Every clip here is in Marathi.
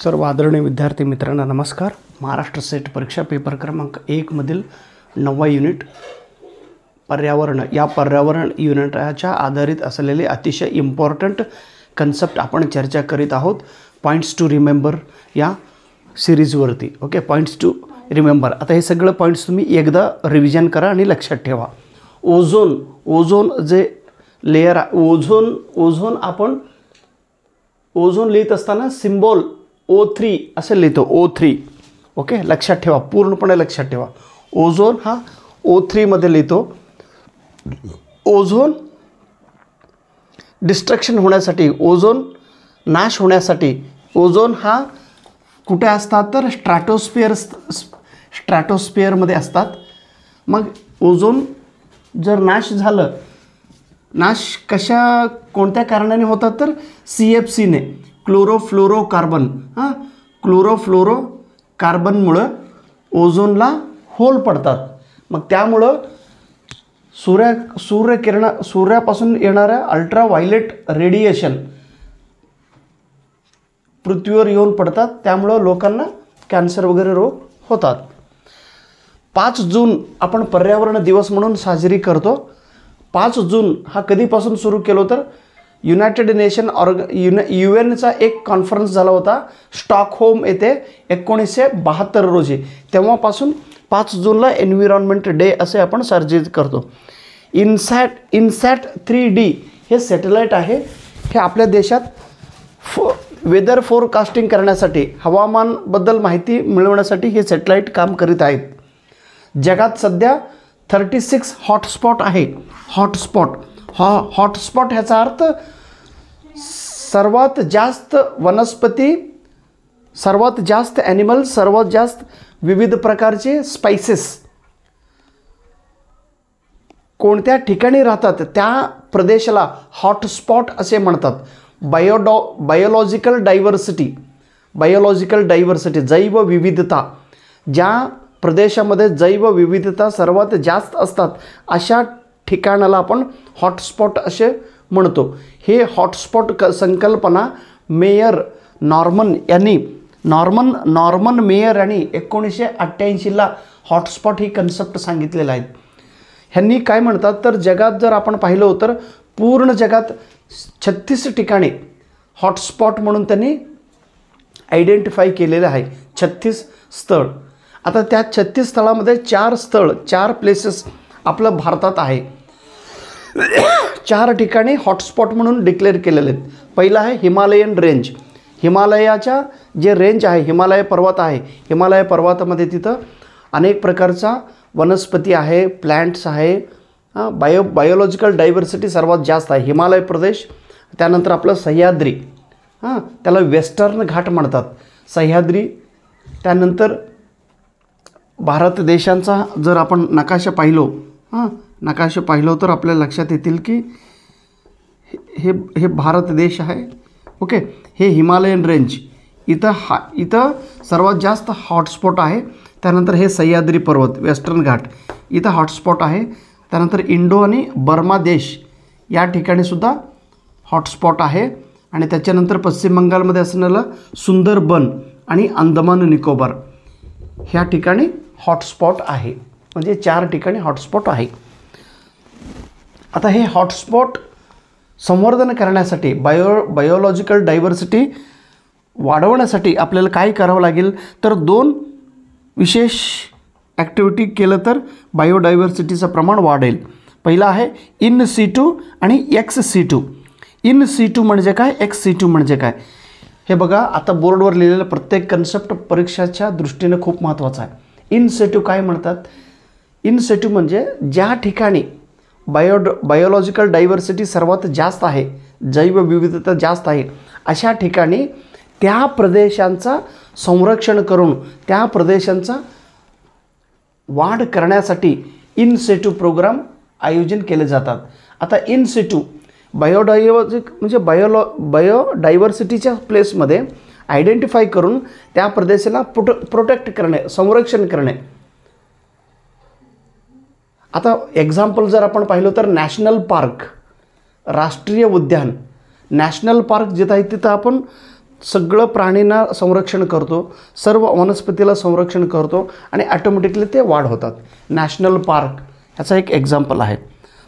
सर्व आदरणीय विद्यार्थी मित्रांना नमस्कार। महाराष्ट्र सेट परीक्षा पेपर क्रमांक 1 मधील 9वा युनिट पर्यावरण या पर्यावरण युनिटच्या आधारित असलेले अतिशय इम्पॉर्टंट कन्सेप्ट आपण चर्चा करीत आहोत। पॉइंट्स टू रिमेंबर या सीरीज वरती। Okay, points to remember. आता हे सगळे पॉइंट्स तुम्ही एकदा रिव्हिजन करा आणि लक्षात ठेवा। ओझोन जे लेयर ओझोन आपण ओझोन लिहित असताना सिंबल O3 असे लिहितो, O3। ओके, लक्षात ठेवा, पूर्णपणे लक्षात ठेवा। ओझोन हा O3 मध्ये लिहितो। ओझोन डिस्ट्रक्शन होण्यासाठी, ओझोन नाश होण्यासाठी ओझोन हा कुठे असतात तर स्ट्रॅटोस्फिअर मध्ये असतात। मग ओझोन जर नाश झालं, नाश कोणत्या कारणाने होतात तर CFC ने, क्लोरोफ्लोरोकार्बन। क्लोरोफ्लोरोकार्बनमुळे ओझोनला होल पडतात। मग त्यामुळे सूर्यापासून येणाऱ्या अल्ट्राव्हायलेट रेडिएशन पृथ्वीवर येऊन पडतात। त्यामुळे लोकांना कॅन्सर वगैरे रोग होतात। 5 जून आपण पर्यावरण दिवस म्हणून साजरी करतो। 5 जून हा कधीपासून सुरू केलो तर युनायटेड नेशन UN चा एक कॉन्फरन्स झाला होता स्टॉकहोम येथे 1972 रोजी। तेव्हापासून 5 जूनला एन्व्हायरमेंट डे असे आपण साजरे करतो। इनसॅट 3D हे सॅटेलाइट आहे। हे आपल्या देशात वेदर फोरकास्टिंग करण्यासाठी, हवामानबद्दल माहिती मिळवण्यासाठी हे सॅटेलाइट काम करीत आहेत। जगात सध्या 36 हॉटस्पॉट आहे। हॉटस्पॉट ह्याचा अर्थ सर्वात जास्त वनस्पती, सर्वात जास्त ॲनिमल, सर्वात जास्त विविध प्रकारचे स्पाइसेस कोणत्या ठिकाणी राहतात त्या प्रदेशाला हॉटस्पॉट असे म्हणतात। बायोलॉजिकल डायव्हर्सिटी जैवविविधता, ज्या प्रदेशामध्ये जैवविविधता सर्वात जास्त असतात अशा ठिकाणाला आपण हॉटस्पॉट असे म्हणतो। हे हॉटस्पॉट संकल्पना नॉर्मन मेयर यांनी 1988ला हॉटस्पॉट ही कन्सेप्ट सांगितलेलं आहे। ह्यांनी काय म्हणतात तर जगात जर आपण पाहिलं तर पूर्ण जगात 36 ठिकाणी हॉटस्पॉट म्हणून त्यांनी आयडेंटिफाय केलेलं आहे। 36 स्थळ। आता त्या 36 स्थळामध्ये 4 प्लेसेस आपलं भारतात आहे। 4 ठिकाणी हॉटस्पॉट म्हणून डिक्लेअर केलेले आहेत। पहिला आहे हिमालयन रेंज। हिमालयाच्या जे रेंज आहे, हिमालय पर्वत आहे, हिमालय पर्वतामध्ये तिथं अनेक प्रकारचा वनस्पती आहे, प्लांट्स आहे। बायोलॉजिकल डायव्हर्सिटी सर्वात जास्त आहे हिमालय प्रदेश। त्यानंतर आपलं सह्याद्री, त्याला वेस्टर्न घाट म्हणतात, सह्याद्री। त्यानंतर भारत देशांचा जर आपण नकाशा पाहिलो तर आपल्या लक्षात येतील की हे भारत देश आहे। ओके, हे हिमालयन रेंज इथं सर्वात जास्त हॉटस्पॉट आहे। त्यानंतर हे सह्याद्री पर्वत, वेस्टर्न घाट, इथं हॉटस्पॉट आहे। त्यानंतर इंडो आणि बर्मा देश या ठिकाणी सुद्धा हॉटस्पॉट आहे। आणि त्याच्यानंतर पश्चिम बंगालमध्ये असणारं सुंदरबन आणि अंदमान निकोबार ह्या ठिकाणी हॉटस्पॉट आहे। म्हणजे 4 ठिकाणी हॉटस्पॉट आहे। आता हे हॉटस्पॉट संवर्धन करण्यासाठी, बायोलॉजिकल डायव्हर्सिटी वाढवण्यासाठी आपल्याला काय करावं लागेल तर 2 विशेष ॲक्टिव्हिटी केलं तर बायोडायव्हर्सिटीचं प्रमाण वाढेल। पहिला आहे इन सिटू आणि एक्स सिटू। इन सिटू म्हणजे काय, एक्स सिटू म्हणजे काय, हे बघा। आता बोर्डवर लिहिलेलं प्रत्येक कन्सेप्ट परीक्षाच्या दृष्टीने खूप महत्त्वाचा आहे। इन सिटू काय म्हणतात? इन सिटू म्हणजे ज्या ठिकाणी बायोलॉजिकल डायव्हर्सिटी सर्वात जास्त आहे, जैवविविधता जास्त आहे, अशा ठिकाणी त्या प्रदेशांचा संरक्षण करून त्या प्रदेशांचा वाढ करण्यासाठी इन सिटू प्रोग्राम आयोजन केले जातात। आता इन सिटू बायोडायव्हर्सिटीच्या प्लेसमध्ये आयडेंटिफाय करून त्या प्रदेशाला प्रोटेक्ट करणे, संरक्षण करणे। आता एक्झाम्पल जर आपण पाहिलं तर नॅशनल पार्क, राष्ट्रीय उद्यान, नॅशनल पार्क जिथं आहे तिथं आपण सगळं प्राणींना संरक्षण करतो, सर्व वनस्पतीला संरक्षण करतो आणि ॲटोमॅटिकली ते वाढ होतात. नॅशनल पार्क ह्याचा एक एक्झाम्पल आहे.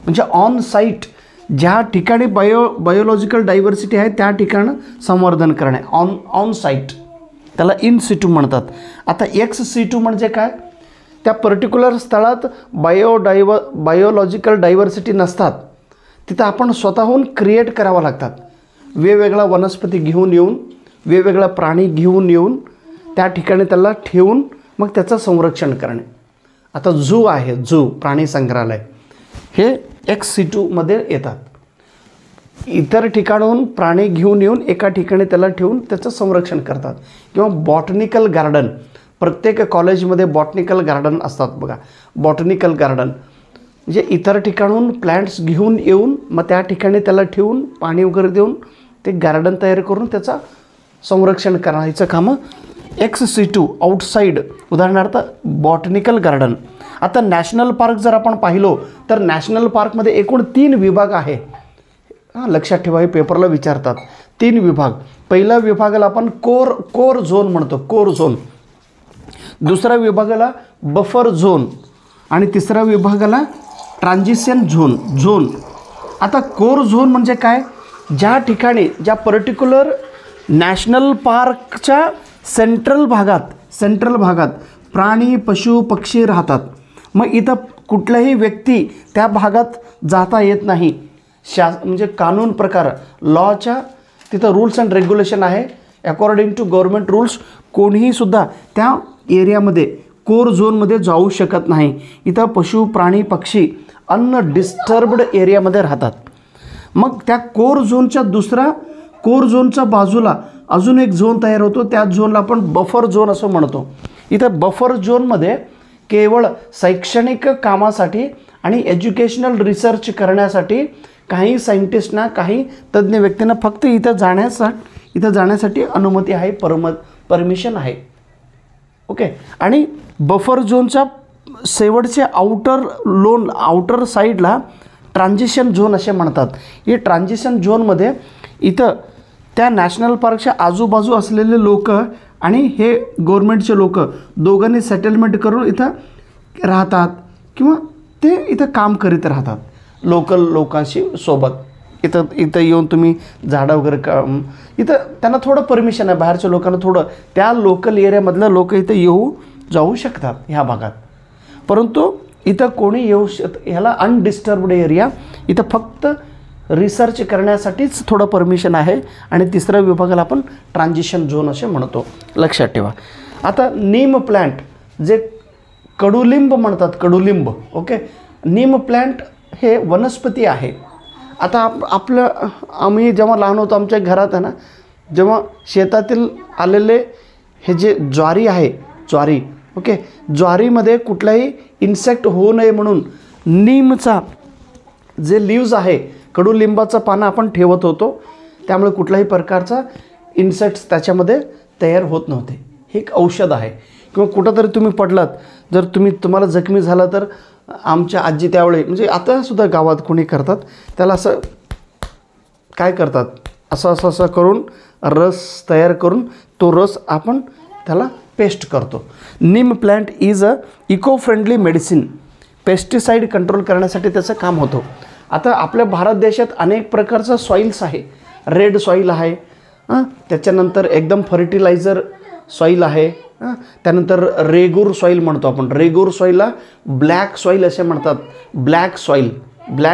म्हणजे ऑन साईट ज्या ठिकाणी बायोलॉजिकल डायव्हर्सिटी आहे त्या ठिकाणं संवर्धन करणे, ऑन साईट, त्याला इन सिटू म्हणतात. आता एक्स सिटू म्हणजे काय, त्या पर्टिक्युलर स्थळात बायोलॉजिकल डायव्हर्सिटी नसतात, तिथं आपण स्वतःहून क्रिएट करावं लागतात. वेगवेगळ्या वनस्पती घेऊन येऊन, वेगवेगळा प्राणी घेऊन येऊन त्या ठिकाणी त्याला ठेवून मग त्याचं संरक्षण करणे. आता झू आहे, झू प्राणी संग्रहालय, हे एक्स सिटूमध्ये येतात. इतर ठिकाणाहून प्राणी घेऊन येऊन एका ठिकाणी त्याला ठेवून त्याचं संरक्षण करतात. किंवा बॉटनिकल गार्डन, प्रत्येक कॉलेजमध्ये बॉटनिकल गार्डन असतात बघा. बॉटनिकल गार्डन म्हणजे इतर ठिकाणून प्लॅन्ट्स घेऊन येऊन मग त्या ठिकाणी त्याला ठेवून पाणी वगैरे देऊन ते गार्डन तयार करून त्याचं संरक्षण करायचं कामं एक्स सिटू आउटसाईड, उदाहरणार्थ बॉटनिकल गार्डन. आता नॅशनल पार्क जर आपण पाहिलो तर नॅशनल पार्कमध्ये एकूण 3 विभाग आहे. लक्षात ठेवा, हे पेपरला विचारतात. 3 विभाग. पहिल्या विभागाला आपण कोर झोन म्हणतो, कोर झोन. दुसऱ्या विभागाला बफर झोन आणि तिसऱ्या विभागाला ट्रान्झिशन झोन. आता कोर झोन म्हणजे काय, ज्या ठिकाणी ज्या पर्टिक्युलर नॅशनल पार्कच्या सेंट्रल भागात प्राणी पशु पक्षी राहतात. मग इथं कुठल्याही व्यक्ती त्या भागात जाता येत नाही. म्हणजे कानून प्रकार, लॉच्या तिथं रूल्स अँड रेग्युलेशन आहे. अकॉर्डिंग टू गव्हर्मेंट रूल्स कोणीही सुद्धा त्या एरियामध्ये कोर झोनमध्ये जाऊ शकत नाही. इथं पशु प्राणी पक्षी अनडिस्टर्ब्ड एरियामध्ये राहतात. मग त्या कोर झोनच्या बाजूला अजून एक झोन तयार होतो, त्या झोनला आपण बफर झोन असं म्हणतो. इथं बफर झोनमध्ये केवळ शैक्षणिक कामासाठी आणि एज्युकेशनल रिसर्च करण्यासाठी काही सायंटिस्टना, काही तज्ज्ञ व्यक्तींना फक्त इथं जाण्यासाठी अनुमती आहे, परमिशन आहे. ओके. आणि बफर झोनच्या शेवटचे आउटर साईडला ट्रान्झिशन झोन असे म्हणतात. हे ट्रान्झिशन झोनमध्ये इथं त्या नॅशनल पार्कच्या आजूबाजू असलेले लोक आणि हे गव्हर्मेंटचे लोक दोघांनी सेटलमेंट करून इथं राहतात किंवा ते इथं काम करीत राहतात लोकल लोकांशी सोबत. इथं येऊन तुम्ही झाडं वगैरे इथं त्यांना थोडं परमिशन आहे, बाहेरच्या लोकांना थोडं, त्या लोकल एरियामधलं लोक इथं जाऊ शकतात ह्या भागात. परंतु इथं कोणी ह्याला अनडिस्टर्ब्ड एरिया, इथं फक्त रिसर्च करण्यासाठीच थोडं परमिशन आहे. आणि तिसऱ्या विभागाला आपण ट्रान्झिशन झोन असे म्हणतो, लक्षात ठेवा. आता नीम प्लॅन्ट, जे कडुलिंब म्हणतात, कडुलिंब. ओके. नीम प्लॅन्ट हे वनस्पती आहे. आता आम्ही जेव्हा लहान होतो आमच्या घरात आहे ना, जेव्हा शेतातील आलेले हे जे ज्वारी आहे, ज्वारी, ओके, ज्वारीमध्ये कुठलाही इन्सेक्ट होऊ नये म्हणून नीमचा जे लिव्ज आहे, कडुलिंबाचं पानं आपण ठेवत होतो. त्यामुळे कुठल्याही प्रकारचा इन्सेक्ट्स त्याच्यामध्ये तयार होत नव्हते. हे एक औषध आहे. किंवा कुठंतरी तुम्ही पडलात, जर तुम्हाला जखमी झाला तर आमच्या आजी त्यावेळी, म्हणजे आतासुद्धा गावात कोणी करतात, त्याला असं काय करतात, असं करून रस तयार करून तो रस आपण त्याला पेस्ट करतो. Neem plant is a eco friendly medicine. Pesticide control करण्यासाठी त्याचं काम होतं. आता आपल्या भारत देशात अनेक प्रकारचं सॉईल्स आहे. रेड सॉईल आहे, त्याच्यानंतर एकदम फर्टिलायझर सॉईल आहे, त्यानंतर रेगूर सॉईल म्हणतो आपण. रेगूर सॉईलला ब्लॅक सॉईल असे म्हणतात. ब्लॅक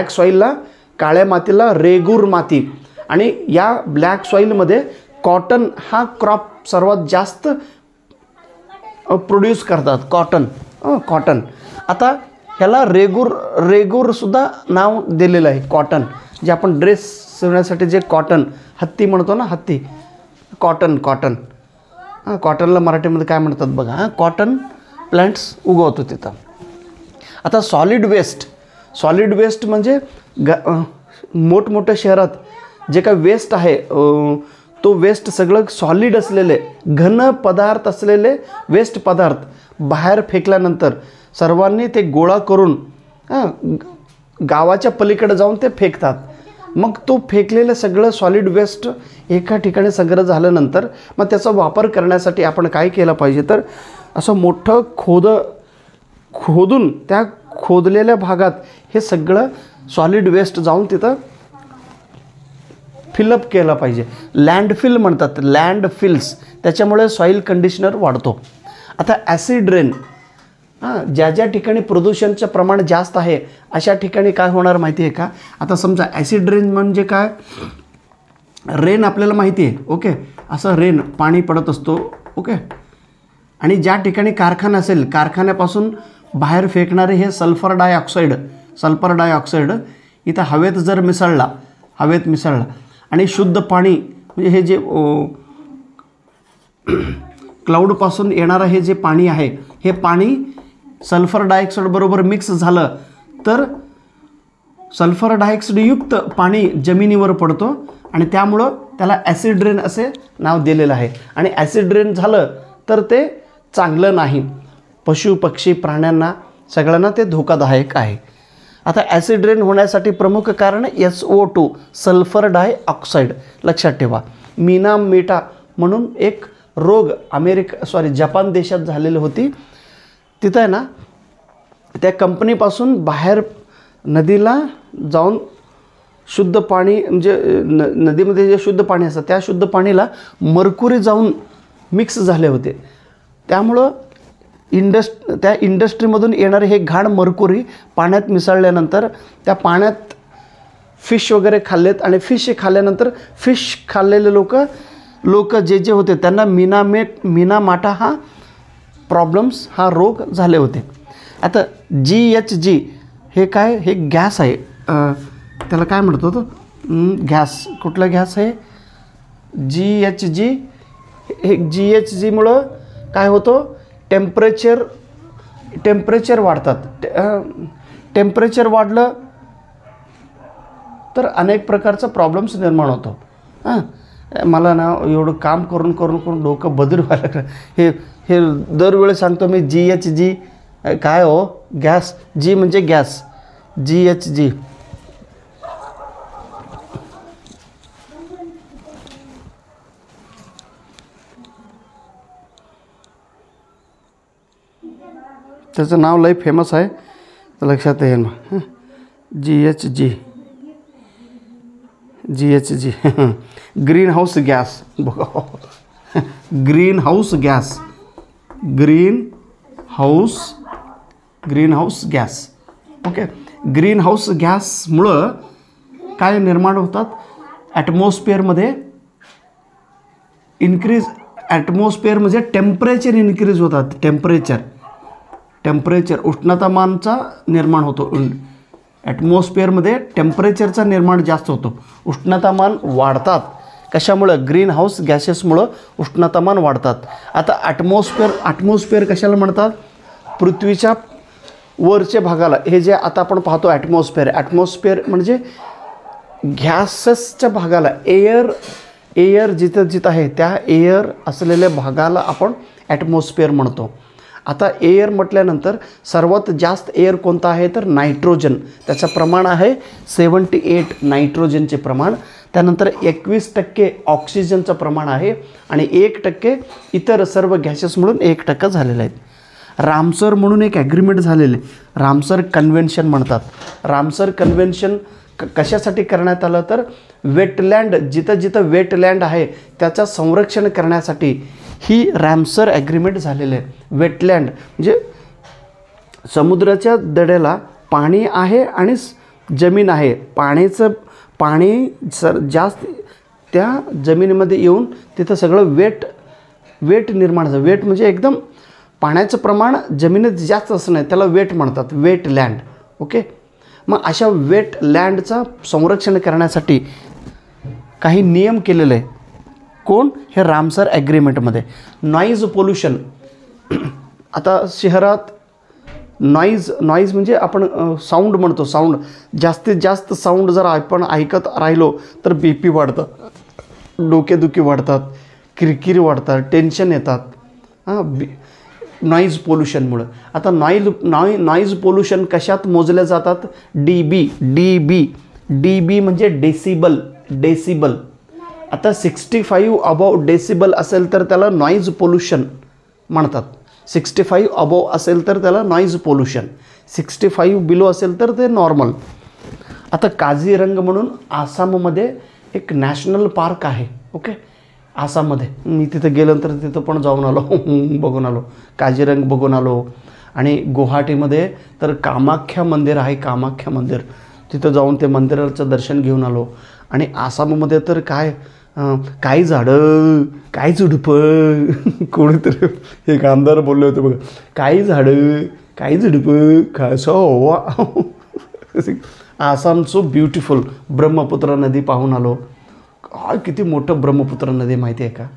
सॉईलला, काळ्या मातीला रेगूर माती. आणि या ब्लॅक सॉईलमध्ये कॉटन हा क्रॉप सर्वात जास्त प्रोड्यूस करतात. कॉटन. आता ह्याला रेगूरसुद्धा नाव दिलेलं आहे. कॉटन, जे आपण ड्रेस शिवण्यासाठी जे कॉटन, हत्ती म्हणतो ना, हत्ती, कॉटनला मराठीमध्ये काय म्हणतात बघा. कॉटन प्लांट्स उगवतो तिथं. आता सॉलिड वेस्ट म्हणजे मोठमोठ्या शहरात जे काय वेस्ट आहे, तो वेस्ट सगळं सॉलिड असलेले, घन पदार्थ असलेले वेस्ट पदार्थ बाहेर फेकल्यानंतर सर्वांनी ते गोळा करून गावाच्या पलीकडे जाऊन ते फेकतात. मग तो फेकलेलं सगळं सॉलिड वेस्ट एका ठिकाणी संग्रह झाल्यानंतर मग त्याचा वापर करण्यासाठी आपण काय केलं पाहिजे, तर असं मोठं खोदून त्या खोदलेल्या भागात हे सगळं सॉलिड वेस्ट जाऊन तिथं फिलअप केलं पाहिजे. लँडफिल म्हणतात, लँडफिल्स. त्याच्यामुळे सॉईल कंडिशनर वाढतो. आता ॲसिड रेन, ज्या ज्या ठिकाणी प्रदूषणाचं प्रमाण जास्त आहे अशा ठिकाणी काय होणार माहिती आहे का. आता समजा ॲसिड रेन म्हणजे काय, रेन आपल्याला माहिती आहे, ओके, असं रेन पाणी पडत असतो, ओके, आणि ज्या ठिकाणी कारखाना असेल कारखान्यापासून बाहेर फेकणारे हे सल्फर डायऑक्साईड इथं हवेत जर मिसळला आणि शुद्ध पाणी म्हणजे हे जे क्लाउडपासून येणारं हे जे पाणी आहे हे पाणी सल्फर डायऑक्साईड बरोबर मिक्स झालं तर सल्फर डायऑक्साईडयुक्त पाणी जमिनीवर पडतो आणि त्यामुळं त्याला ॲसिड रेन असे नाव दिलेलं आहे. आणि ॲसिड रेन झालं तर ते चांगलं नाही, पशु पक्षी प्राण्यांना सगळ्यांना ते धोकादायक आहे. आता ॲसिड रेन होण्यासाठी प्रमुख कारण SO2 सल्फर डायऑक्साईड. लक्षात ठेवा. मीना म्हणून एक रोग जपान देशात झालेली होती. तिथं आहे ना त्या कंपनीपासून बाहेर नदीला जाऊन शुद्ध पाणी म्हणजे नदीमध्ये जे शुद्ध पाणी असतं त्या शुद्ध पाणीला मर्क्युरी जाऊन मिक्स झाले होते. त्यामुळं त्या इंडस्ट्रीमधून येणारे हे घाण मर्क्युरी पाण्यात मिसळल्यानंतर त्या पाण्यात फिश वगैरे खाल्लेत आणि फिश खाल्ल्यानंतर फिश खाल्लेले लोक जे होते त्यांना मीनामाटा हा प्रॉब्लेम्स हा रोग झाले होते. आता GHG हे काय, हे गॅस आहे, त्याला काय म्हणतो तो गॅस, कुठला गॅस आहे GHG. हे GHGमुळं काय होतं, टेम्परेचर वाढतात. टेम्परेचर वाढलं तर अनेक प्रकारचा प्रॉब्लेम्स निर्माण होतो. मला ना एवढं काम करून डोकं बदल व्हायला लागलं. हे दरवेळी सांगतो मी GHG काय हो, गॅस. G म्हणजे गॅस, GHG. त्याचं नाव लई फेमस आहे, तर लक्षात येईल मग. GHG green house gas. Okay, green house गॅसमुळं काय निर्माण होतात, ॲटमॉस्फिअरमध्ये ॲटमॉस्फिअरमध्ये टेम्परेचर इन्क्रीज होतात. टेम्परेचर उष्णतामानचा निर्माण होतो. ॲटमॉस्फिअरमध्ये टेम्परेचरचा निर्माण जास्त होतो, उष्णतामान वाढतात. कशामुळं, ग्रीन हाऊस गॅसेसमुळं उष्णतामान वाढतात. आता ॲटमॉस्फिअर कशाला म्हणतात, पृथ्वीच्या वरच्या भागाला हे जे आता आपण पाहतो ॲटमॉस्फिअर म्हणजे गॅसेसच्या भागाला, एअर जिथं आहे त्या एअर असलेल्या भागाला आपण ॲटमॉस्फिअर म्हणतो. आता एअर म्हटल्यानंतर सर्वात जास्त एअर कोणता आहे तर नायट्रोजन. त्याचं प्रमाण आहे 78 नायट्रोजनचे प्रमाण. त्यानंतर 21% ऑक्सिजनचं प्रमाण आहे आणि 1% इतर सर्व गॅसेस म्हणून 1% झालेले आहेत. रामसर म्हणून एक ॲग्रीमेंट झालेले, रामसर कन्व्हेन्शन म्हणतात. रामसर कन्व्हेन्शन कशासाठी करण्यात आलं तर वेटलँड, जिथं वेटलँड आहे त्याचं संरक्षण करण्यासाठी ही रामसर ॲग्रीमेंट झालेलं आहे. वेटलँड म्हणजे समुद्राच्या दड्याला पाणी आहे आणि जमीन आहे, पाणी जास्त त्या जमिनीमध्ये येऊन तिथं सगळं वेट निर्माण झालं. वेट म्हणजे एकदम पाण्याचं प्रमाण जमिनीत जास्त असं नाही, त्याला वेट म्हणतात, वेटलँड. ओके, मग अशा वेटलँडचं संरक्षण करण्यासाठी काही नियम केलेले आहे. कोण, हे रामसर ॲग्रीमेंटमध्ये. नॉईज पोल्युशन, आता शहरात नॉईज म्हणजे आपण साऊंड म्हणतो, साऊंड जास्तीत जास्त साऊंड जर आपण ऐकत राहिलो तर BP वाढतं, डोकेदुखी वाढतात, किरकिरी वाढतात, टेन्शन येतात नॉईज पोल्युशनमुळं. आता नॉईज पोल्युशन कशात मोजले जातात, DB म्हणजे डेसिबल, डेसिबल. आता 65 अबोव डेसिबल असेल तर त्याला नॉईज पोल्युशन म्हणतात. 65 अबोव असेल तर त्याला नॉईज पोल्युशन, 65 बिलो असेल तर ते नॉर्मल. आता काझीरंगा म्हणून आसाममध्ये एक नॅशनल पार्क आहे. ओके, आसाममध्ये मी तिथे गेल्यानंतर तिथं पण जाऊन आलो, बघून आलो, काझीरंगा बघून आलो. आणि गुवाहाटीमध्ये तर कामाख्या मंदिर आहे, कामाख्या मंदिर, तिथं जाऊन ते मंदिराचं दर्शन घेऊन आलो. आणि आसाममध्ये तर काही झाडं, काही झुडपं, कोणीतरी एक आमदार बोलले होते बघा, काही झाडं, काही झुडपं, खासं हवा. आसामचं ब्युटिफुल ब्रह्मपुत्र नदी पाहून आलो. काय किती मोठं ब्रह्मपुत्र नदी माहिती आहे का.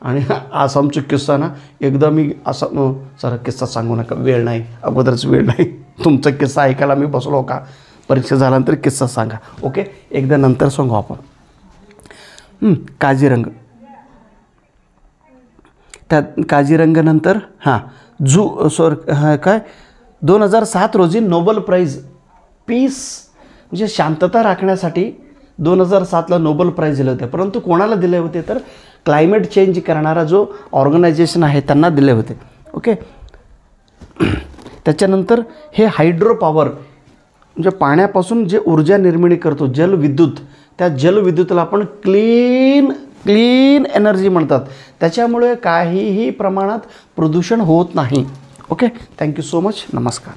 आणि आसामचा किस्सा ना, एकदा मी आसाम, सर किस्सा सांगू नका, वेळ नाही, अगोदरच वेळ नाही. तुमचा किस्सा ऐकायला मी बसलो का, परीक्षा झाल्यानंतर किस्सा सांगा. ओके, एकदा नंतर सांगू आपण. काझीरंगा, त्या काझीरंगानंतर काय 2007 रोजी नोबेल प्राईज पीस म्हणजे शांतता राखण्यासाठी 2007ला नोबेल प्राईज दिले होते. परंतु कोणाला दिले होते तर क्लायमेट चेंज करणारा जो ऑर्गनायझेशन आहे त्यांना दिले होते. ओके, त्याच्यानंतर हे हायड्रो पॉवर म्हणजे पाण्यापासून जे ऊर्जा निर्मिती करतो, जलविद्युत, त्या जलविद्युतला आपण क्लीन एनर्जी म्हणतात. त्याच्यामुळे काहीही प्रमाणात प्रदूषण होत नाही. Okay, thank you so much. नमस्कार.